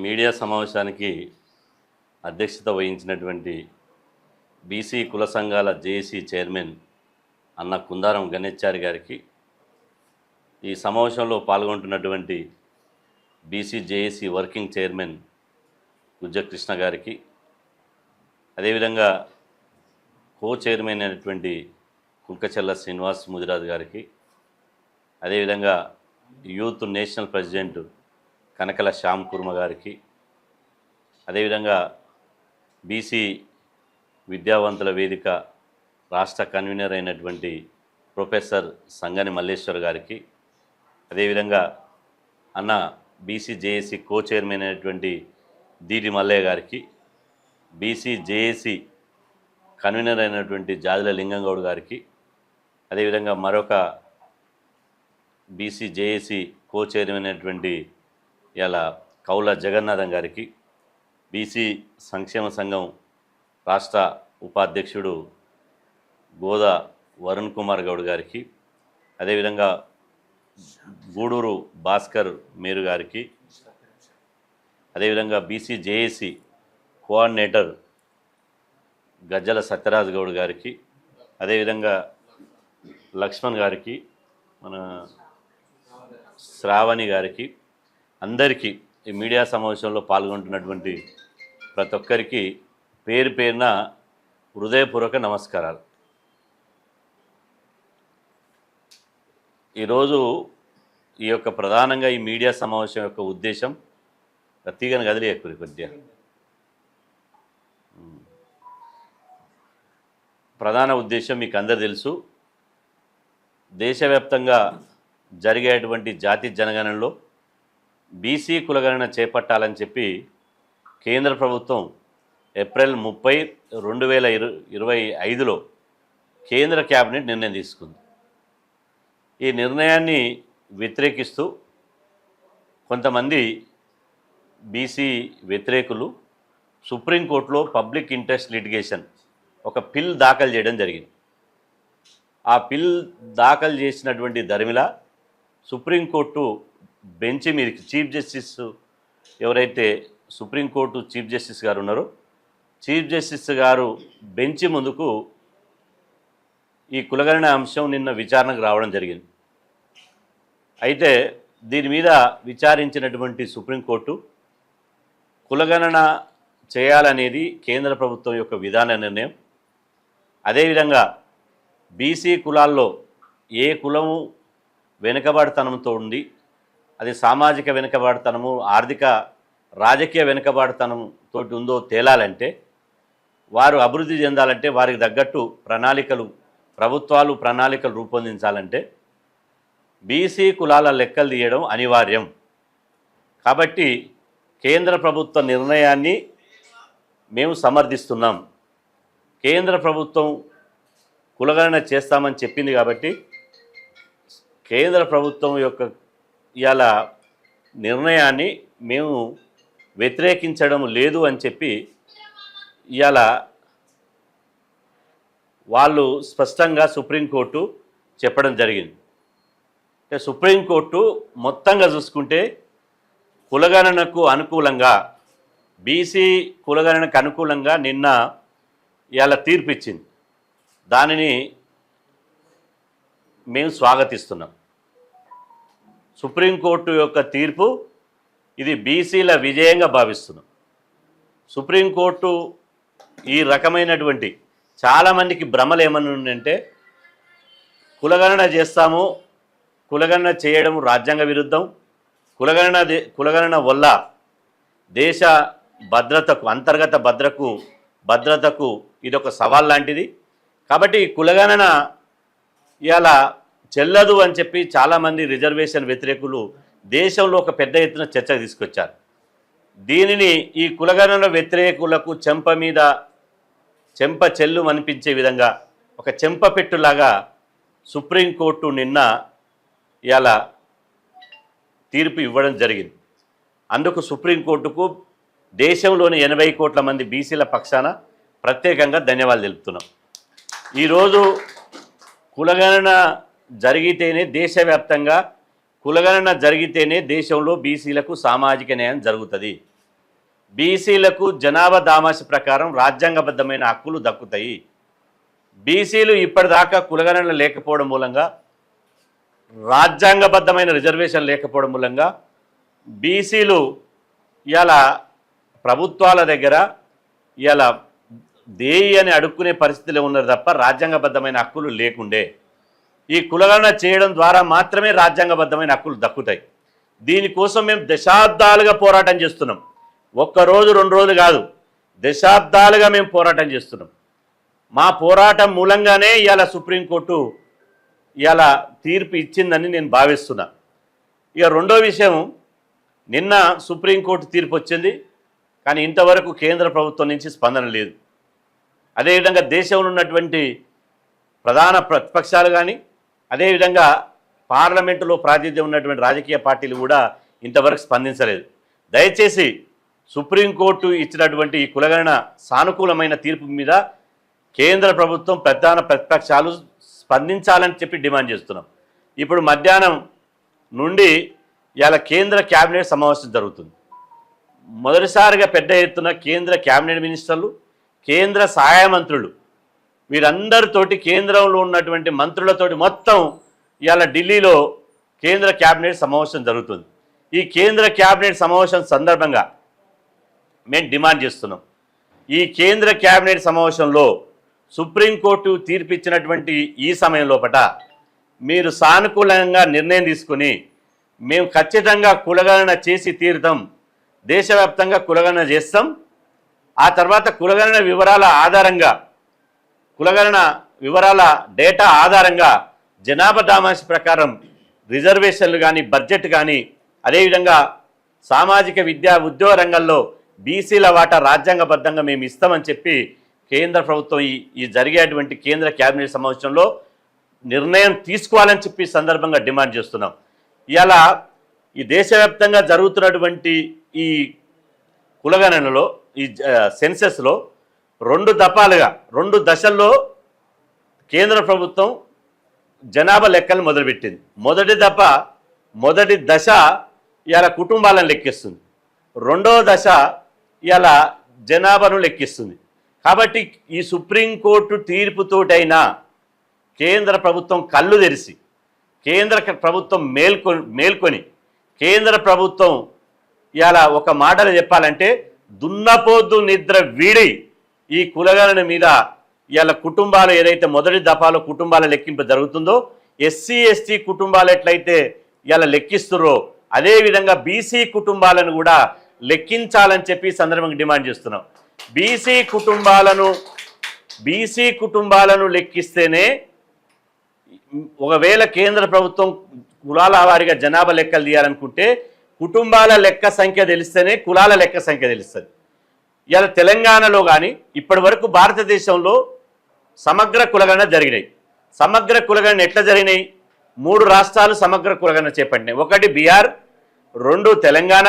Media సమావేశానికి అధ్యక్షత వహించినటువంటి బీసీ కుల సంఘాల జేఏసీ చైర్మన్ అన్న కుందారం గణేశాచారి గారికి, ఈ సమావేశంలో పాల్గొంటున్నటువంటి BC JAC working chairman Gujja Krishna గారికి, అదేవిధంగా కో చైర్మన్ అయినటువంటి కుల్కచల్ల శ్రీనివాస్ ముదిరాజు గారికి, అదేవిధంగా youth national president Kanakala Shyam Kurma గారికి, అదేవిధంగా బీసీ విద్యావంతుల వేదిక రాష్ట్ర కన్వీనర్ అయినటువంటి ప్రొఫెసర్ సంగని మల్లేశ్వర్ గారికి, అదేవిధంగా అన్న బీసీ జేఏసీ కో చైర్మన్ అయినటువంటి దీటి మల్లయ్య గారికి, బీసీ జేఏసీ కన్వీనర్ అయినటువంటి జాజుల లింగంగౌడ్ గారికి, అదేవిధంగా మరొక బీసీ జేఏసీ కో చైర్మన్ అయినటువంటి ఇలా కౌల జగన్నాథం గారికి, బీసీ సంక్షేమ సంఘం రాష్ట్ర ఉపాధ్యక్షుడు గోదా వరుణ్ కుమార్ గౌడ్ గారికి, అదేవిధంగా గూడూరు భాస్కర్ మేరు గారికి, అదేవిధంగా బీసీ జేఏసీ కోఆర్డినేటర్ గజ్జల సత్యరాజ్ గౌడ్ గారికి, అదేవిధంగా లక్ష్మణ్ గారికి, మన శ్రావణి గారికి, అందరికీ ఈ మీడియా సమావేశంలో పాల్గొంటున్నటువంటి ప్రతి ఒక్కరికి పేరు పేరున హృదయపూర్వక నమస్కారాలు. ఈరోజు ఈ యొక్క ప్రధానంగా ఈ మీడియా సమావేశం యొక్క ఉద్దేశం తీగని గదిలే ఎక్కువ కొద్దిగా ప్రధాన ఉద్దేశం మీకు అందరు తెలుసు. దేశవ్యాప్తంగా జరిగేటువంటి జాతి జనగణనలో బీసీ కులగణన చేపట్టాలని చెప్పి కేంద్ర ప్రభుత్వం ఏప్రిల్ 30, 2025లో కేంద్ర క్యాబినెట్ నిర్ణయం తీసుకుంది. ఈ నిర్ణయాన్ని వ్యతిరేకిస్తూ కొంతమంది బీసీ వ్యతిరేకులు సుప్రీంకోర్టులో పబ్లిక్ ఇంట్రెస్ట్ లిటిగేషన్ ఒక పిల్ దాఖలు చేయడం జరిగింది. ఆ పిల్ దాఖలు చేసినటువంటి ధర్మిల సుప్రీంకోర్టు బెంచ్ మీదకి చీఫ్ జస్టిస్ ఎవరైతే సుప్రీంకోర్టు చీఫ్ జస్టిస్ గారు ఉన్నారో చీఫ్ జస్టిస్ గారు బెంచ్ ముందుకు ఈ కులగణన అంశం నిన్న విచారణకు రావడం జరిగింది. అయితే దీని మీద విచారించినటువంటి సుప్రీంకోర్టు కులగణన చేయాలనేది కేంద్ర ప్రభుత్వం యొక్క విధాన నిర్ణయం. అదేవిధంగా బీసీ కులాల్లో ఏ కులము వెనుకబాటుతనంతో ఉండి అది సామాజిక వెనుకబాటుతనము, ఆర్థిక రాజకీయ వెనుకబాటుతనంతో ఉందో తేలాలంటే, వారు అభివృద్ధి చెందాలంటే, వారికి తగ్గట్టు ప్రభుత్వాలు ప్రణాళికలు రూపొందించాలంటే బీసీ కులాల లెక్కలు తీయడం అనివార్యం. కాబట్టి కేంద్ర ప్రభుత్వ నిర్ణయాన్ని మేము సమర్థిస్తున్నాం. కేంద్ర ప్రభుత్వం కులగణన చేస్తామని చెప్పింది కాబట్టి కేంద్ర ప్రభుత్వం యొక్క ఇవాళ నిర్ణయాన్ని మేము వ్యతిరేకించడం లేదు అని చెప్పి ఇవాళ వాళ్ళు స్పష్టంగా సుప్రీంకోర్టు చెప్పడం జరిగింది. అంటే సుప్రీంకోర్టు మొత్తంగా చూసుకుంటే కులగణనకు అనుకూలంగా, బీసీ కులగణనకు అనుకూలంగా నిన్న ఇవాళ తీర్పు ఇచ్చింది. దానిని మేము స్వాగతిస్తున్నాం. సుప్రీంకోర్టు యొక్క తీర్పు ఇది బీసీల విజయంగా భావిస్తున్నాం. సుప్రీంకోర్టు ఈ రకమైనటువంటి చాలామందికి భ్రమలు ఏమని ఉందంటే, కులగణన చేస్తాము, కులగణన చేయడం రాజ్యాంగ విరుద్ధం, కులగణన వల్ల దేశ భద్రతకు, అంతర్గత భద్రతకు ఇదొక సవాల్ లాంటిది. కాబట్టి కులగణన ఇలా చెల్లదు అని చెప్పి చాలామంది రిజర్వేషన్ వ్యతిరేకులు దేశంలో ఒక పెద్ద ఎత్తున చర్చకు తీసుకొచ్చారు. దీనిని ఈ కులగణన వ్యతిరేకులకు చెంప చెల్లు అనిపించే విధంగా ఒక చెంపపెట్టులాగా సుప్రీంకోర్టు నిన్న ఇలా తీర్పు ఇవ్వడం జరిగింది. అందుకు సుప్రీంకోర్టుకు దేశంలోని 80 కోట్ల మంది బీసీల పక్షాన ప్రత్యేకంగా ధన్యవాదాలు తెలుపుతున్నాం. ఈరోజు కులగణన జరిగితేనే, దేశవ్యాప్తంగా కులగణన జరిగితేనే దేశంలో బీసీలకు సామాజిక న్యాయం జరుగుతుంది. బీసీలకు జనాభా దామాష ప్రకారం రాజ్యాంగబద్ధమైన హక్కులు దక్కుతాయి. బీసీలు ఇప్పటిదాకా కులగణన లేకపోవడం మూలంగా, రాజ్యాంగబద్ధమైన రిజర్వేషన్ లేకపోవడం మూలంగా బీసీలు ఇలా ప్రభుత్వాల దగ్గర ఇలా దేయి అని అడుక్కునే పరిస్థితిలో ఉన్నారు తప్ప రాజ్యాంగబద్ధమైన హక్కులు లేకుండే. ఈ కులగణన చేయడం ద్వారా మాత్రమే రాజ్యాంగబద్ధమైన హక్కులు దక్కుతాయి. దీనికోసం మేము దశాబ్దాలుగా పోరాటం చేస్తున్నాం. ఒక్కరోజు 2 రోజులు కాదు, దశాబ్దాలుగా మేము పోరాటం చేస్తున్నాం. మా పోరాటం మూలంగానే ఇవాళ సుప్రీంకోర్టు ఇవాళ తీర్పు ఇచ్చిందని నేను భావిస్తున్నా. ఇక రెండో విషయం, నిన్న సుప్రీంకోర్టు తీర్పు వచ్చింది, కానీ ఇంతవరకు కేంద్ర ప్రభుత్వం నుంచి స్పందన లేదు. అదేవిధంగా దేశంలో ఉన్నటువంటి ప్రధాన ప్రతిపక్షాలు కానీ, అదేవిధంగా పార్లమెంటులో ప్రాతినిధ్యం ఉన్నటువంటి రాజకీయ పార్టీలు కూడా ఇంతవరకు స్పందించలేదు. దయచేసి సుప్రీంకోర్టు ఇచ్చినటువంటి ఈ కులగణన సానుకూలమైన తీర్పు మీద కేంద్ర ప్రభుత్వం, ప్రధాన ప్రతిపక్షాలు స్పందించాలని చెప్పి డిమాండ్ చేస్తున్నాం. ఇప్పుడు మధ్యాహ్నం నుండి ఇవాళ కేంద్ర క్యాబినెట్ సమావేశం జరుగుతుంది. మొదటిసారిగా పెద్ద ఎత్తున కేంద్ర క్యాబినెట్ మినిస్టర్లు, కేంద్ర సహాయ మంత్రులు, వీరందరితోటి కేంద్రంలో ఉన్నటువంటి మంత్రులతోటి మొత్తం ఇవాళ ఢిల్లీలో కేంద్ర క్యాబినెట్ సమావేశం జరుగుతుంది. ఈ కేంద్ర క్యాబినెట్ సమావేశం సందర్భంగా మేము డిమాండ్ చేస్తున్నాం, ఈ కేంద్ర క్యాబినెట్ సమావేశంలో సుప్రీంకోర్టు తీర్పిచ్చినటువంటి ఈ సమయం లోపల మీరు సానుకూలంగా నిర్ణయం తీసుకుని మేము ఖచ్చితంగా కులగణన చేసి తీరుతాం, దేశవ్యాప్తంగా కులగణన చేస్తాం, ఆ తర్వాత కులగణన వివరాల ఆధారంగా, కులగణన వివరాల డేటా ఆధారంగా జనాభా దామాష ప్రకారం రిజర్వేషన్లు కానీ, బడ్జెట్ కానీ, అదేవిధంగా సామాజిక విద్యా ఉద్యోగ రంగంలో బీసీల వాటా రాజ్యాంగబద్ధంగా మేము ఇస్తామని చెప్పి కేంద్ర ప్రభుత్వం ఈ జరిగేటువంటి కేంద్ర క్యాబినెట్ సమావేశంలో నిర్ణయం తీసుకోవాలని చెప్పి సందర్భంగా డిమాండ్ చేస్తున్నాం. ఇలా ఈ దేశవ్యాప్తంగా జరుగుతున్నటువంటి ఈ కులగణనలో, ఈ సెన్సెస్లో 2 దఫాలుగా 2 దశల్లో కేంద్ర ప్రభుత్వం జనాభా లెక్కలు మొదలుపెట్టింది. మొదటి దశ ఇలా కుటుంబాలను లెక్కిస్తుంది, రెండవ దశ ఇలా జనాభాను లెక్కిస్తుంది. కాబట్టి ఈ సుప్రీంకోర్టు తీర్పుతోటైనా కేంద్ర ప్రభుత్వం కళ్ళు తెరిచి, కేంద్ర ప్రభుత్వం మేల్కొని కేంద్ర ప్రభుత్వం ఇలా ఒక మాటలు చెప్పాలంటే దున్నపోద్దు నిద్ర వీడి ఈ కులగణన మీద ఇలా కుటుంబాలు ఏదైతే మొదటి దఫాలో కుటుంబాల లెక్కింపు జరుగుతుందో, ఎస్సీ ఎస్టీ కుటుంబాలు ఎట్లయితే ఇలా లెక్కిస్తుర్రో అదేవిధంగా బీసీ కుటుంబాలను కూడా లెక్కించాలని చెప్పి సందర్భంగా డిమాండ్ చేస్తున్నాం. బీసీ కుటుంబాలను లెక్కిస్తేనే, ఒకవేళ కేంద్ర ప్రభుత్వం కులాల వారీగా జనాభా లెక్కలు తీయాలనుకుంటే కుటుంబాల లెక్క సంఖ్య తెలిస్తేనే కులాల లెక్క సంఖ్య తెలుస్తుంది. ఇలా తెలంగాణలో కానీ ఇప్పటి వరకు భారతదేశంలో సమగ్ర కులగణన జరిగినాయి. సమగ్ర కులగణన ఎట్లా జరిగినాయి? 3 రాష్ట్రాలు సమగ్ర కులగణన చేపట్టినాయి. 1 బీహార్, 2 తెలంగాణ,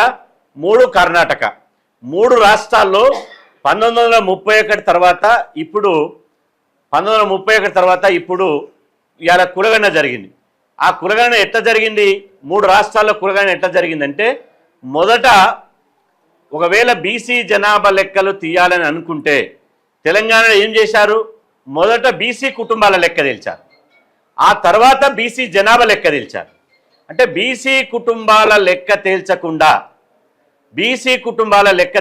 3 కర్ణాటక. 3 రాష్ట్రాల్లో 1931 తర్వాత ఇప్పుడు 1931 తర్వాత ఇప్పుడు ఇవాళ కులగణన జరిగింది. ఆ కులగణన ఎట్లా జరిగింది? 3 రాష్ట్రాల్లో కులగణన ఎట్లా జరిగిందంటే, మొదట ఒకవేళ బీసీ జనాభా లెక్కలు తీయాలని అనుకుంటే తెలంగాణలో ఏం చేశారు? మొదట బీసీ కుటుంబాల లెక్క తేల్చారు, ఆ తర్వాత బీసీ జనాభా లెక్క తేల్చారు. అంటే బీసీ కుటుంబాల లెక్క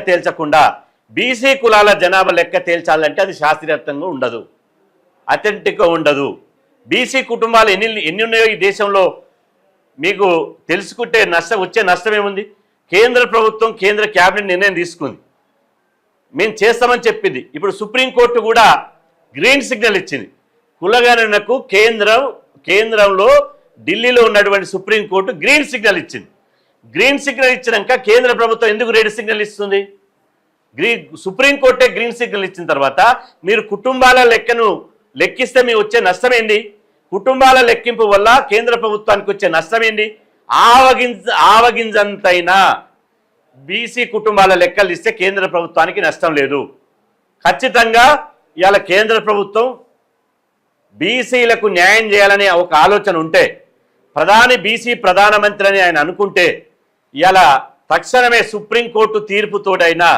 తేల్చకుండా బీసీ కులాల జనాభా లెక్క తేల్చాలంటే అది శాస్త్రీయతంగా ఉండదు, అథెంటిక్గా ఉండదు. బీసీ కుటుంబాలు ఎన్ని ఉన్నాయో ఈ దేశంలో మీకు తెలుసుకుంటే వచ్చే నష్టం ఏముంది? కేంద్ర ప్రభుత్వం, కేంద్ర క్యాబినెట్ నిర్ణయం తీసుకుంది, మేము చేస్తామని చెప్పింది. ఇప్పుడు సుప్రీంకోర్టు కూడా గ్రీన్ సిగ్నల్ ఇచ్చింది. కులగణనకు కేంద్రంలో ఢిల్లీలో ఉన్నటువంటి సుప్రీంకోర్టు గ్రీన్ సిగ్నల్ ఇచ్చింది. గ్రీన్ సిగ్నల్ ఇచ్చినాక కేంద్ర ప్రభుత్వం ఎందుకు రెడ్ సిగ్నల్ ఇస్తుంది? సుప్రీంకోర్టే గ్రీన్ సిగ్నల్ ఇచ్చిన తర్వాత మీరు కుటుంబాల లెక్కను లెక్కిస్తే మీకు వచ్చే నష్టం ఏంది? కుటుంబాల లెక్కింపు వల్ల కేంద్ర ప్రభుత్వానికి వచ్చే నష్టం ఏంది? ఆవగింజంతైనా బీసీ కుటుంబాల లెక్కలు ఇస్తే కేంద్ర ప్రభుత్వానికి నష్టం లేదు. ఖచ్చితంగా ఇవాళ కేంద్ర ప్రభుత్వం బీసీలకు న్యాయం చేయాలనే ఒక ఆలోచన ఉంటే, బీసీ ప్రధానమంత్రి అని ఆయన అనుకుంటే, ఇవాళ తక్షణమే సుప్రీంకోర్టు తీర్పుతోడైనా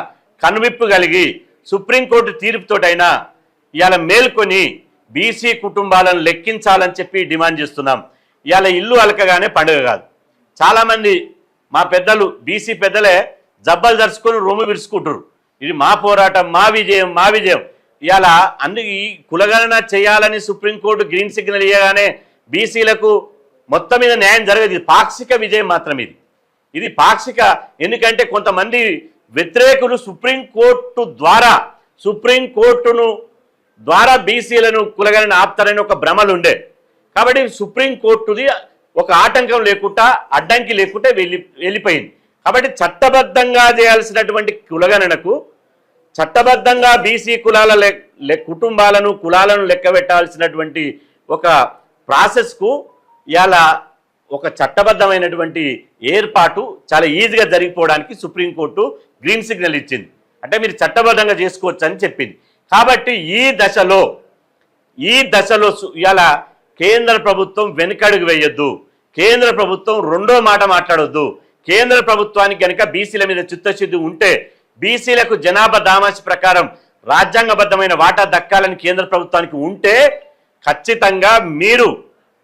కనువిప్పు కలిగి సుప్రీంకోర్టు తీర్పుతోటైనా ఇవాళ మేల్కొని బీసీ కుటుంబాలను లెక్కించాలని చెప్పి డిమాండ్ చేస్తున్నాం. ఇవాళ ఇల్లు అలకగానే పండుగ కాదు. చాలామంది మా పెద్దలు బీసీ పెద్దలే జబ్బలు దరుచుకొని రొమ్ము విరుచుకుంటారు. ఇది మా పోరాటం, మా విజయం, మా విజయం. ఇవాళ అందుకు ఈ కులగణన చేయాలని సుప్రీంకోర్టు గ్రీన్ సిగ్నల్ ఇవ్వగానే బీసీలకు మొత్తం మీద న్యాయం జరగదు. ఇది పాక్షిక విజయం మాత్రం. ఇది పాక్షిక. ఎందుకంటే కొంతమంది వ్యతిరేకులు సుప్రీంకోర్టును ద్వారా బీసీలను కులగణన ఆపుతారని ఒక భ్రమలు ఉండే. కాబట్టి సుప్రీంకోర్టుది ఒక ఆటంకం లేకుండా, అడ్డంకి లేకుండా వెళ్ళిపోయింది. కాబట్టి చట్టబద్ధంగా చేయాల్సినటువంటి కులగణనకు, చట్టబద్ధంగా బీసీ కులాల కులాలను లెక్క పెట్టాల్సినటువంటి ఒక ప్రాసెస్కు ఇలా ఒక చట్టబద్ధమైనటువంటి ఏర్పాటు చాలా ఈజీగా జరిగిపోవడానికి సుప్రీంకోర్టు గ్రీన్ సిగ్నల్ ఇచ్చింది. అంటే మీరు చట్టబద్ధంగా చేసుకోవచ్చు అని చెప్పింది. కాబట్టి ఈ దశలో ఇలా కేంద్ర ప్రభుత్వం వెనుకడుగు వేయొద్దు. కేంద్ర ప్రభుత్వం రెండో మాట మాట్లాడొద్దు. కేంద్ర ప్రభుత్వానికి కనుక బీసీల మీద చిత్తశుద్ధి ఉంటే, బీసీలకు జనాభా దామాషి ప్రకారం రాజ్యాంగబద్ధమైన వాటా దక్కాలని కేంద్ర ప్రభుత్వానికి ఉంటే ఖచ్చితంగా మీరు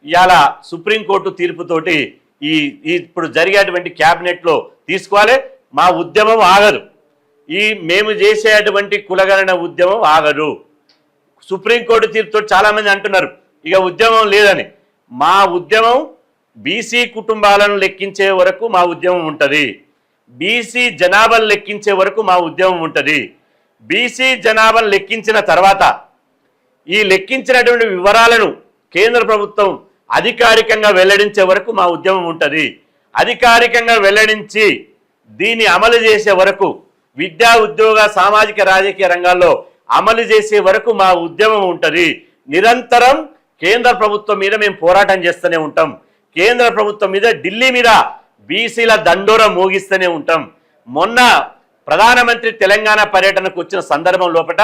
ఇవాళ సుప్రీంకోర్టు తీర్పుతోటి ఇప్పుడు జరిగేటువంటి క్యాబినెట్లో తీసుకోవాలి. మా ఉద్యమం ఆగదు. మేము చేసేటువంటి కులగణన ఉద్యమం ఆగదు. సుప్రీంకోర్టు తీర్పుతో చాలామంది అంటున్నారు ఇక ఉద్యమం లేదని. మా ఉద్యమం బీసీ కుటుంబాలను లెక్కించే వరకు మా ఉద్యమం ఉంటుంది. బీసీ జనాభాను లెక్కించే వరకు మా ఉద్యమం ఉంటుంది. బీసీ జనాభాను లెక్కించిన తర్వాత ఈ లెక్కించినటువంటి వివరాలను కేంద్ర ప్రభుత్వం అధికారికంగా వెల్లడించే వరకు మా ఉద్యమం ఉంటుంది. అధికారికంగా వెల్లడించి దీన్ని అమలు చేసే వరకు, విద్యా ఉద్యోగ సామాజిక రాజకీయ రంగాల్లో అమలు చేసే వరకు మా ఉద్యమం ఉంటుంది. నిరంతరం కేంద్ర ప్రభుత్వం మీద మేము పోరాటం చేస్తూనే ఉంటాం. కేంద్ర ప్రభుత్వం మీద, ఢిల్లీ మీద బీసీల దండోర మోగిస్తూనే ఉంటాం. మొన్న ప్రధానమంత్రి తెలంగాణ పర్యటనకు వచ్చిన సందర్భం లోపల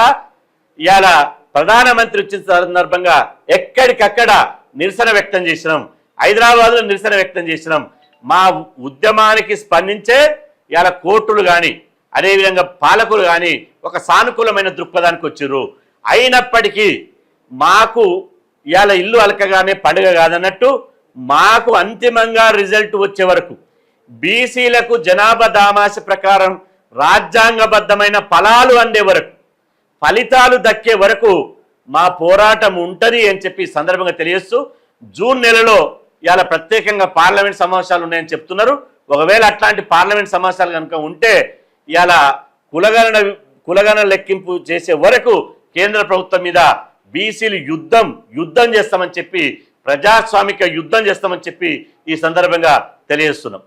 ఇవాళ ప్రధానమంత్రి వచ్చిన సందర్భంగా ఎక్కడికక్కడ నిరసన వ్యక్తం చేసినాం. హైదరాబాద్లో నిరసన వ్యక్తం చేసినాం. మా ఉద్యమానికి స్పందించే ఇవాళ కోర్టులు కానీ, అదేవిధంగా పాలకులు కానీ ఒక సానుకూలమైన దృక్పథానికి వచ్చారు. అయినప్పటికీ మాకు ఇవాళ ఇల్లు అలకగానే పండుగ కాదన్నట్టు, మాకు అంతిమంగా రిజల్ట్ వచ్చే వరకు, బీసీలకు జనాభా దామాష ప్రకారం రాజ్యాంగబద్ధమైన ఫలాలు అందే వరకు, ఫలితాలు దక్కే వరకు మా పోరాటం ఉంటుంది అని చెప్పి సందర్భంగా తెలియజేస్తూ, జూన్ నెలలో ఇవాళ ప్రత్యేకంగా పార్లమెంట్ సమావేశాలు ఉన్నాయని చెప్తున్నారు. ఒకవేళ అట్లాంటి పార్లమెంట్ సమావేశాలు కనుక ఉంటే ఇవాళ కులగణన లెక్కింపు చేసే వరకు కేంద్ర ప్రభుత్వం మీద బీసీలు యుద్ధం చేస్తామని చెప్పి, ప్రజాస్వామిక యుద్ధం చేస్తామని చెప్పి ఈ సందర్భంగా తెలియజేస్తున్నాం.